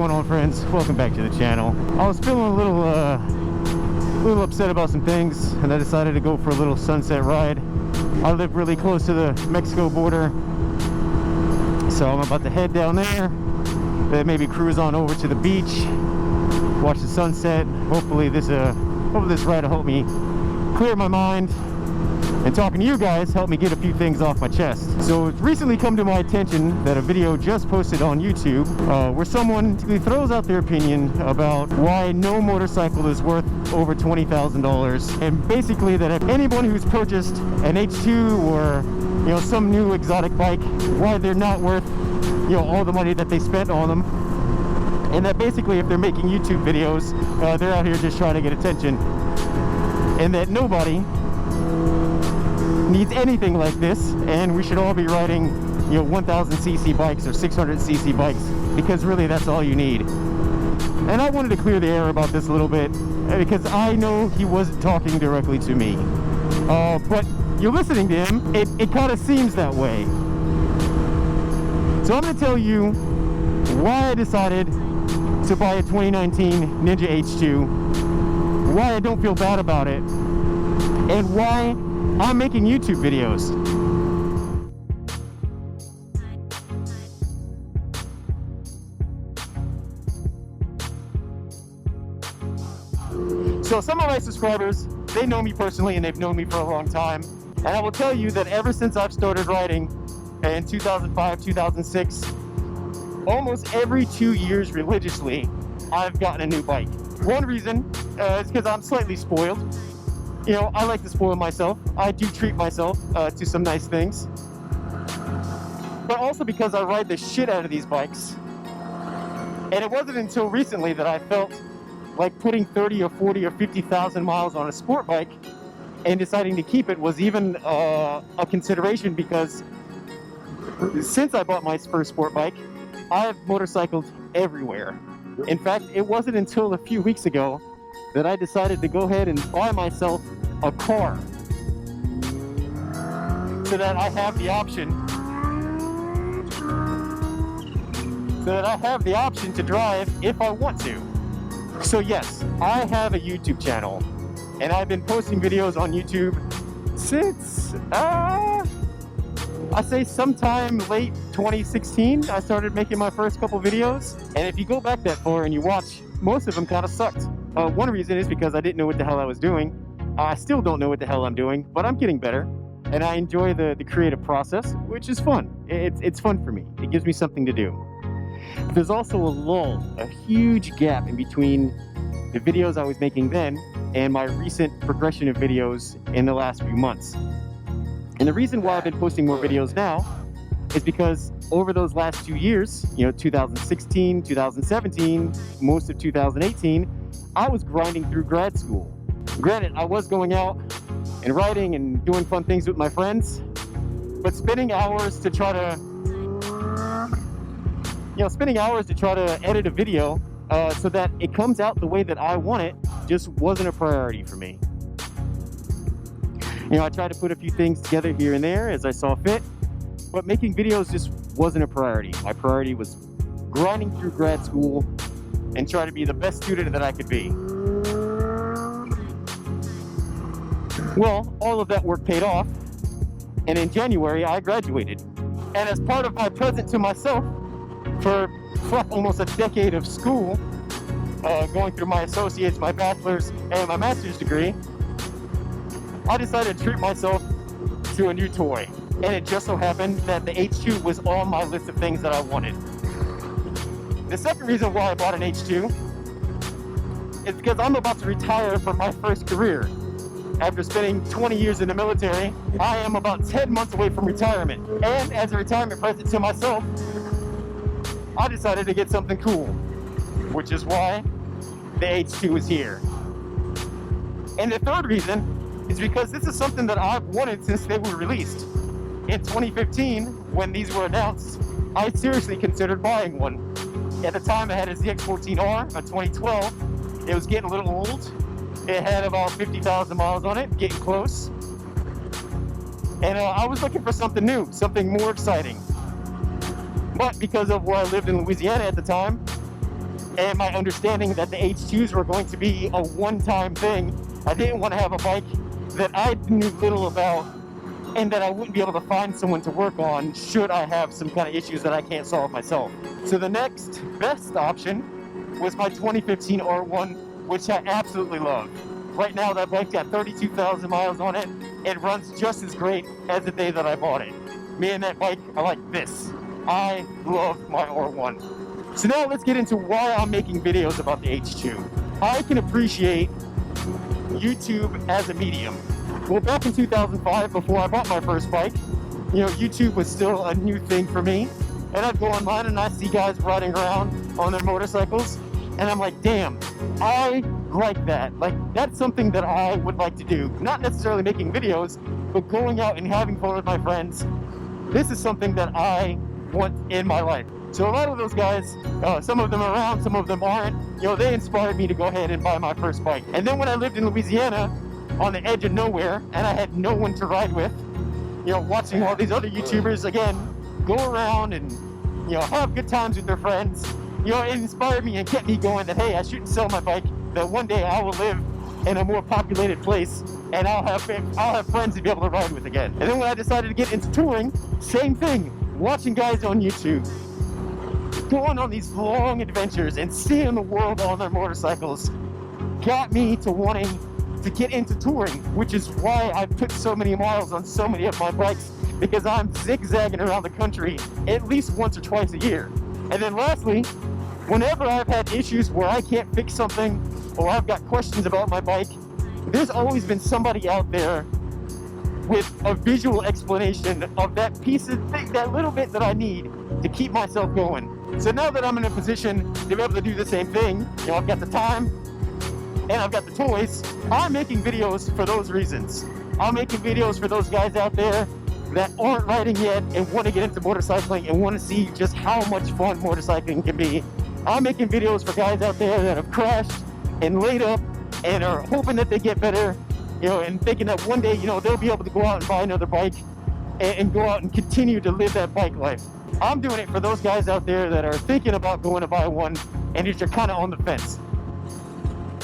going on, friends? Welcome back to the channel. I was feeling a little upset about some things, and I decided to go for a little sunset ride. I live really close to the Mexico border, so I'm about to head down there, then maybe cruise on over to the beach, watch the sunset. Hopefully this ride will help me clear my mind, and talking to you guys helped me get a few things off my chest. So it's recently come to my attention that a video just posted on YouTube where someone throws out their opinion about why no motorcycle is worth over $20,000, and basically that if anyone who's purchased an H2 or some new exotic bike, why they're not worth all the money that they spent on them, and that basically if they're making YouTube videos, they're out here just trying to get attention, and that nobody needs anything like this, and we should all be riding 1000cc bikes or 600cc bikes, because really that's all you need. And I wanted to clear the air about this a little bit, because I know he wasn't talking directly to me, but you're listening to him, it kind of seems that way. So I'm going to tell you why I decided to buy a 2019 Ninja H2, why I don't feel bad about it, and why I'm making YouTube videos. So some of my subscribers, they know me personally and they've known me for a long time. And I will tell you that ever since I've started riding in 2005, 2006, almost every 2 years religiously, I've gotten a new bike. One reason is because I'm slightly spoiled. I like to spoil myself. I do treat myself to some nice things. But also because I ride the shit out of these bikes. And it wasn't until recently that I felt like putting 30 or 40 or 50,000 miles on a sport bike and deciding to keep it was even a consideration, because since I bought my first sport bike, I've motorcycled everywhere. In fact, it wasn't until a few weeks ago that I decided to go ahead and buy myself a car, so that I have the option to drive if I want to. So yes, I have a YouTube channel, and I've been posting videos on YouTube since I say sometime late 2016. I started making my first couple videos, and if you go back that far and you watch, most of them kind of sucked. One reason is because I didn't know what the hell I was doing. I still don't know what the hell I'm doing, but I'm getting better, and I enjoy the creative process, which is fun. It's fun for me. It gives me something to do. There's also a lull, a huge gap in between the videos I was making then and my recent progression of videos in the last few months. And the reason why I've been posting more videos now is because over those last 2 years, 2016, 2017, most of 2018, I was grinding through grad school. Granted, I was going out and riding and doing fun things with my friends, but spending hours to try to edit a video so that it comes out the way that I want it just wasn't a priority for me. I tried to put a few things together here and there as I saw fit, but making videos just wasn't a priority. My priority was grinding through grad school and trying to be the best student that I could be. Well, all of that work paid off, and in January I graduated. And as part of my present to myself for almost a decade of school, going through my associates, my bachelor's, and my master's degree, I decided to treat myself to a new toy. And it just so happened that the H2 was on my list of things that I wanted. The second reason why I bought an H2 is because I'm about to retire from my first career. After spending 20 years in the military, I am about 10 months away from retirement. And as a retirement present to myself, I decided to get something cool, which is why the H2 is here. And the third reason is because this is something that I've wanted since they were released. In 2015, when these were announced, I seriously considered buying one. At the time, I had a ZX14R, a 2012. It was getting a little old. It had about 50,000 miles on it, getting close. And I was looking for something new, something more exciting. But because of where I lived in Louisiana at the time, and my understanding that the H2s were going to be a one-time thing. I didn't want to have a bike that I knew little about and that I wouldn't be able to find someone to work on should I have some kind of issues that I can't solve myself. So the next best option was my 2015 R1, which I absolutely love. Right now that bike's got 32,000 miles on it. It runs just as great as the day that I bought it. Me and that bike are like this. I love my R1. So now let's get into why I'm making videos about the H2. I can appreciate YouTube as a medium. Well, back in 2005, before I bought my first bike, YouTube was still a new thing for me. And I'd go online and I'd see guys riding around on their motorcycles. And I'm like, damn, I like that. Like, that's something that I would like to do. Not necessarily making videos, but going out and having fun with my friends. This is something that I want in my life. So a lot of those guys, some of them are around, some of them aren't, they inspired me to go ahead and buy my first bike. And then when I lived in Louisiana, on the edge of nowhere, and I had no one to ride with, watching all these other YouTubers, again, go around and, have good times with their friends, it inspired me and kept me going that, hey, I shouldn't sell my bike, that one day I will live in a more populated place, and I'll have friends to be able to ride with again. And then when I decided to get into touring, same thing, watching guys on YouTube, going on these long adventures and seeing the world on their motorcycles, got me to wanting to get into touring, which is why I put so many miles on so many of my bikes, because I'm zigzagging around the country at least once or twice a year. And then lastly, whenever I've had issues where I can't fix something or I've got questions about my bike, there's always been somebody out there with a visual explanation of that piece of thing, that little bit that I need to keep myself going. So now that I'm in a position to be able to do the same thing, I've got the time, and I've got the toys, I'm making videos for those reasons. I'm making videos for those guys out there that aren't riding yet and want to get into motorcycling and want to see just how much fun motorcycling can be. I'm making videos for guys out there that have crashed and laid up and are hoping that they get better, and thinking that one day, they'll be able to go out and buy another bike and go out and continue to live that bike life. I'm doing it for those guys out there that are thinking about going to buy one and just are kind of on the fence.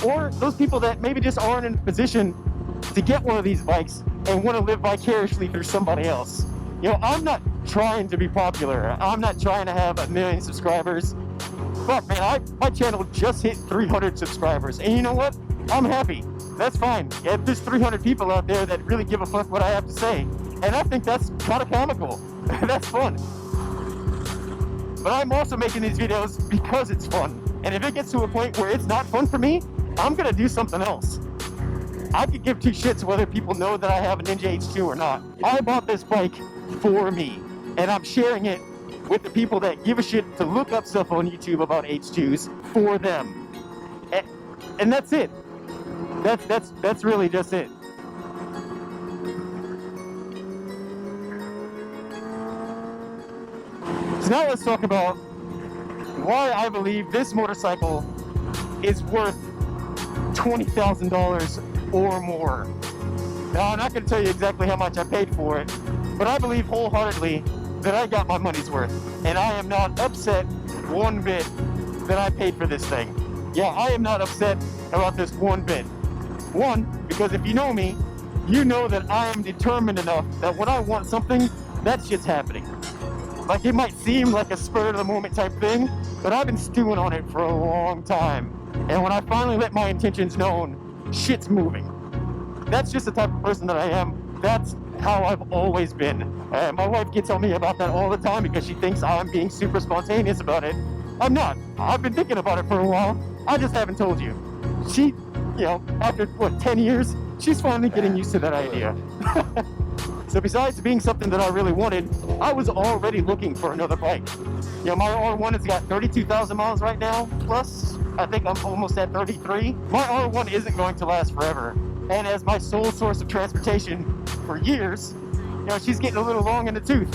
Or those people that maybe just aren't in a position to get one of these bikes and want to live vicariously through somebody else. I'm not trying to be popular. I'm not trying to have 1 million subscribers. Fuck, man, my channel just hit 300 subscribers. And you know what? I'm happy. That's fine. If there's 300 people out there that really give a fuck what I have to say. And I think that's kind of comical. That's fun. But I'm also making these videos because it's fun. And if it gets to a point where it's not fun for me, I'm gonna do something else. I could give two shits whether people know that I have a Ninja H2 or not. I bought this bike for me, and I'm sharing it with the people that give a shit to look up stuff on YouTube about H2s for them. And that's it. That's really just it. So now let's talk about why I believe this motorcycle is worth $20,000 or more. Now, I'm not going to tell you exactly how much I paid for it, but I believe wholeheartedly that I got my money's worth, and I am not upset one bit that I paid for this thing. Yeah, I am not upset about this one bit. One, because if you know me, you know that I am determined enough that when I want something, that shit's happening. Like, it might seem like a spur of the moment type thing, but I've been stewing on it for a long time. And when I finally let my intentions known, shit's moving. That's just the type of person that I am. That's how I've always been. My wife gets on me about that all the time because she thinks I'm being super spontaneous about it. I'm not. I've been thinking about it for a while. I just haven't told you. She, after, 10 years, she's finally getting used to that idea. So besides being something that I really wanted, I was already looking for another bike. My R1 has got 32,000 miles right now, plus I think I'm almost at 33. My R1 isn't going to last forever. And as my sole source of transportation for years, she's getting a little long in the tooth.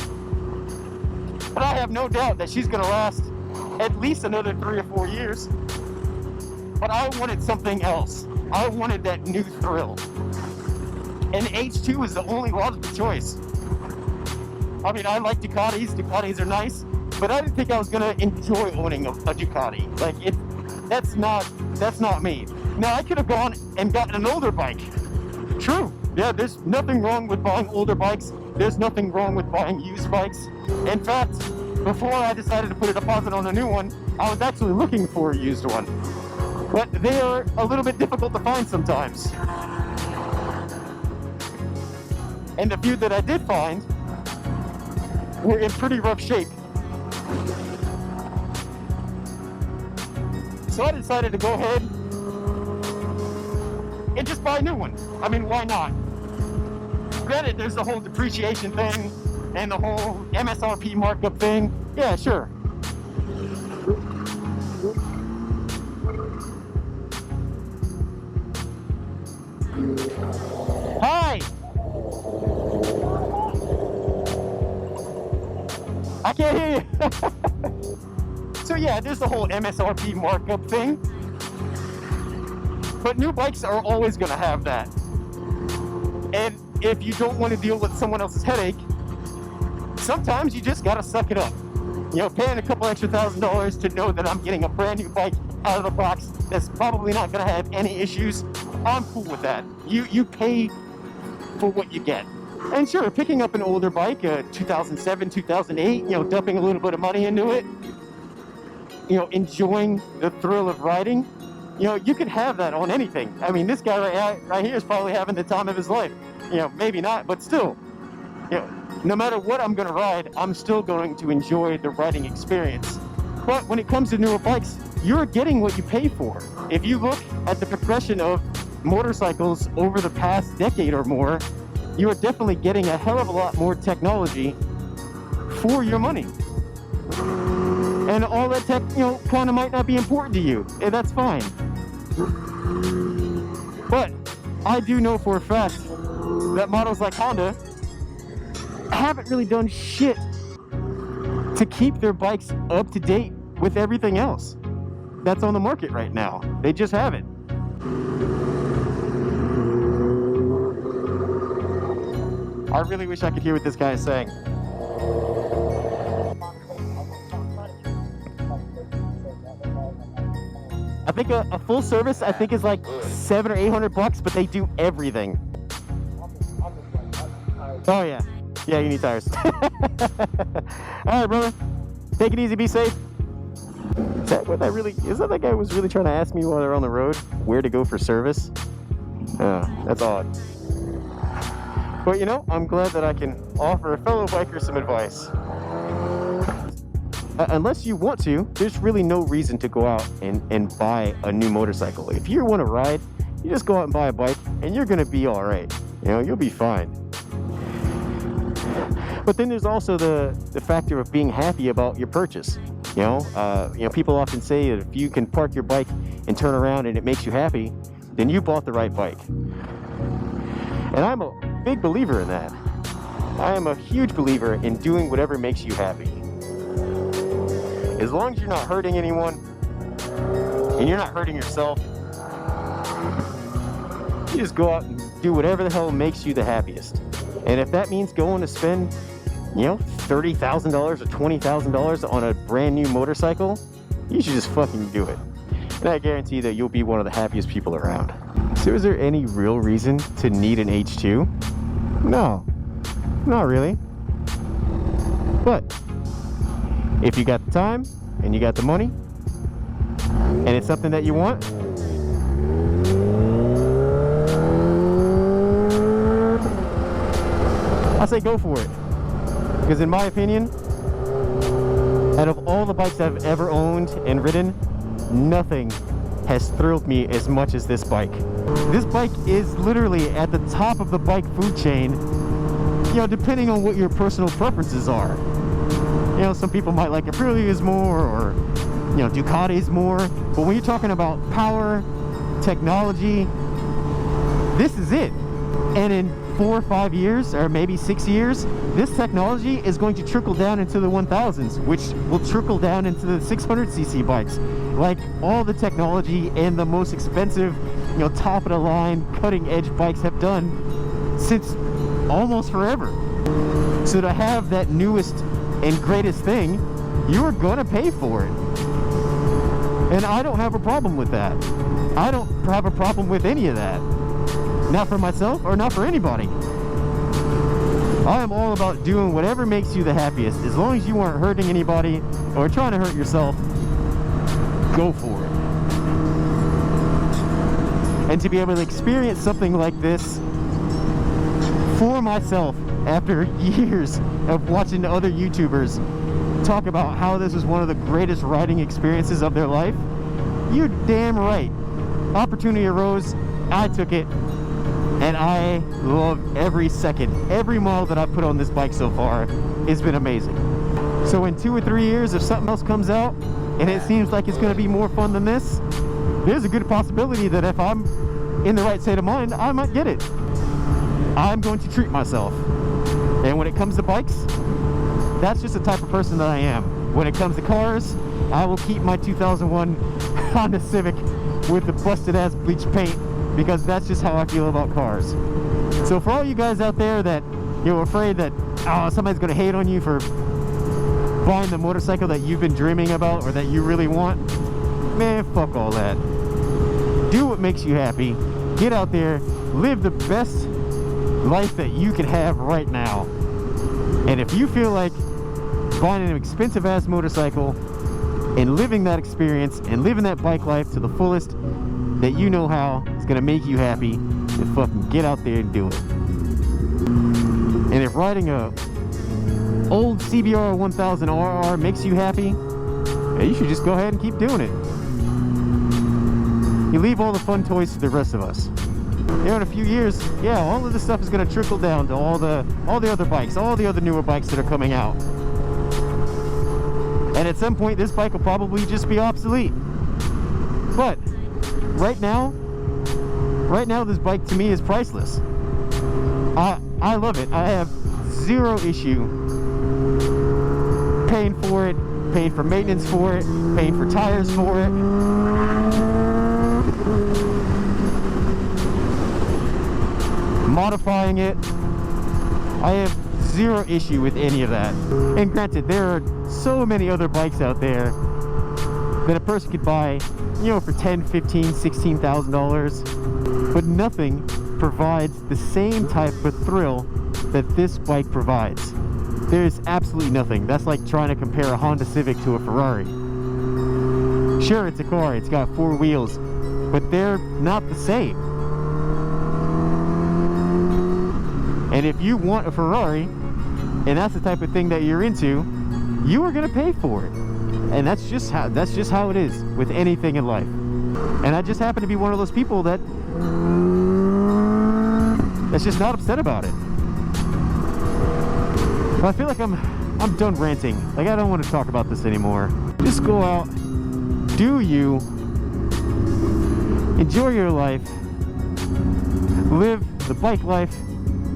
But I have no doubt that she's gonna last at least another 3 or 4 years. But I wanted something else. I wanted that new thrill. And H2 is the only logical choice. I mean, I like Ducatis. Ducatis are nice, but I didn't think I was gonna enjoy owning a Ducati. Like, that's not me. Now, I could have gone and gotten an older bike. True. Yeah, there's nothing wrong with buying older bikes. There's nothing wrong with buying used bikes. In fact, before I decided to put a deposit on a new one, I was actually looking for a used one. But they are a little bit difficult to find sometimes. And the few that I did find were in pretty rough shape. So I decided to go ahead and just buy a new one. I mean, why not? Granted, there's the whole depreciation thing and the whole MSRP markup thing. Yeah, sure. Hi! I can't hear you. So yeah, there's the whole MSRP markup thing. But new bikes are always going to have that. And if you don't want to deal with someone else's headache, sometimes you just got to suck it up. You know, paying a couple extra $1,000s to know that I'm getting a brand new bike out of the box that's probably not going to have any issues, I'm cool with that. You pay for what you get. And sure, picking up an older bike, 2007, 2008, you know, dumping a little bit of money into it, you know, enjoying the thrill of riding, you know, you can have that on anything. I mean, this guy right here is probably having the time of his life. You know, maybe not, but still, you know, no matter what I'm going to ride, I'm still going to enjoy the riding experience. But when it comes to newer bikes, you're getting what you pay for. If you look at the progression of motorcycles over the past decade or more, you are definitely getting a hell of a lot more technology for your money. And all that tech, you know, kind of might not be important to you, and that's fine. But I do know for a fact that models like Honda haven't really done shit to keep their bikes up to date with everything else that's on the market right now. They just haven't. I really wish I could hear what this guy is saying. I think a full service, I think, is like $700 or $800, but they do everything. Oh yeah, yeah, you need tires. All right, brother, take it easy, be safe. Is that what is that guy was really trying to ask me while they're on the road where to go for service? Oh, that's odd. But you know, I'm glad that I can offer a fellow biker some advice. Unless you want to, there's really no reason to go out and buy a new motorcycle. If you want to ride, you just go out and buy a bike and you're gonna be all right. You know, you'll be fine. But then there's also the factor of being happy about your purchase. You know, people often say that if you can park your bike and turn around and it makes you happy, then you bought the right bike. And I'm a big believer in that. I am a huge believer in doing whatever makes you happy. As long as you're not hurting anyone and you're not hurting yourself, you just go out and do whatever the hell makes you the happiest. And if that means going to spend, you know, $30,000 or $20,000 on a brand new motorcycle, you should just fucking do it. And I guarantee that you'll be one of the happiest people around. So is there any real reason to need an H2? No, not really. But if you got the time and you got the money and it's something that you want, I say go for it. Because in my opinion, out of all the bikes I've ever owned and ridden, nothing has thrilled me as much as this bike. This bike is literally at the top of the bike food chain, you know, depending on what your personal preferences are. You know, some people might like Aprilias more, or, you know, Ducatis more. But when you're talking about power, technology, this is it. And in 4 or 5 years, or maybe 6 years, this technology is going to trickle down into the 1000s, which will trickle down into the 600cc bikes. Like all the technology and the most expensive, you know, top of the line, cutting edge bikes have done since almost forever. So to have that newest and greatest thing, you are going to pay for it. And I don't have a problem with that. I don't have a problem with any of that. Not for myself or not for anybody. I am all about doing whatever makes you the happiest. As long as you aren't hurting anybody or trying to hurt yourself, go for it. And to be able to experience something like this for myself after years of watching other YouTubers talk about how this is one of the greatest riding experiences of their life, you're damn right. Opportunity arose, I took it, and I love every second. Every mile that I've put on this bike so far has been amazing. So in 2 or 3 years, if something else comes out and it seems like it's going to be more fun than this, there's a good possibility that if I'm in the right state of mind, I might get it. I'm going to treat myself. And when it comes to bikes, that's just the type of person that I am. When it comes to cars, I will keep my 2001 Honda Civic with the busted ass bleach paint, because that's just how I feel about cars. So for all you guys out there that you're afraid that somebody's gonna hate on you for buying the motorcycle that you've been dreaming about or that you really want, man, fuck all that. Do what makes you happy. Get out there, live the best life that you can have right now. And if you feel like buying an expensive ass motorcycle and living that experience and living that bike life to the fullest that you know how is going to make you happy, then fucking get out there and do it. And if riding a old CBR 1000 RR makes you happy, you should just go ahead and keep doing it. You leave all the fun toys to the rest of us. You know, in a few years, yeah, all of this stuff is going to trickle down to all the other bikes, all the other newer bikes that are coming out. And at some point, this bike will probably just be obsolete. But right now, this bike to me is priceless. I love it. I have zero issue paying for it, paying for maintenance for it, paying for tires for it. Modifying it. I have zero issue with any of that. And granted, there are so many other bikes out there that a person could buy, you know, for $10,000, $15,000, $16,000, but nothing provides the same type of thrill that this bike provides. There's absolutely nothing. That's like trying to compare a Honda Civic to a Ferrari. Sure, it's a car, it's got 4 wheels, but they're not the same. And if you want a Ferrari, and that's the type of thing that you're into, you are going to pay for it. And that's just how it is with anything in life. And I just happen to be one of those people that's just not upset about it. But I feel like I'm done ranting. Like, I don't want to talk about this anymore. Just go out, do you, enjoy your life, live the bike life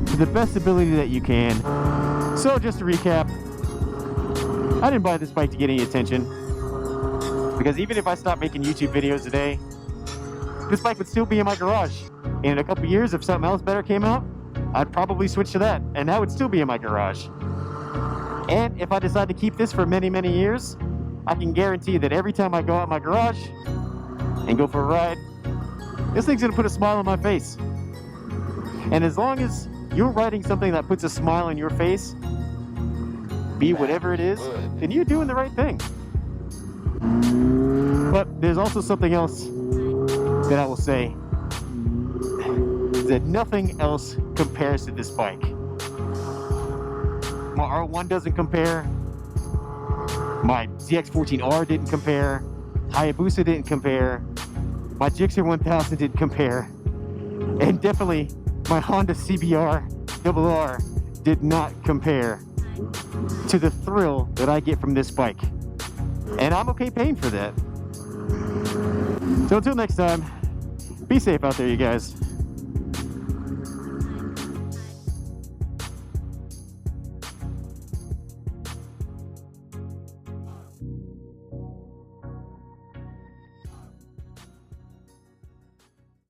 to the best ability that you can. So just to recap, I didn't buy this bike to get any attention, because even if I stopped making YouTube videos today, this bike would still be in my garage. And in a couple years, if something else better came out, I'd probably switch to that, and that would still be in my garage. And if I decide to keep this for many, many years, I can guarantee that every time I go out my garage and go for a ride, this thing's gonna put a smile on my face. And as long as you're riding something that puts a smile on your face, be whatever it is, then you're doing the right thing. But there's also something else that I will say, that nothing else compares to this bike. My R1 doesn't compare, my ZX14R didn't compare, Hayabusa didn't compare, my Gixxer 1000 didn't compare, and definitely my Honda CBR RR did not compare to the thrill that I get from this bike. And I'm okay paying for that. So until next time, be safe out there, you guys.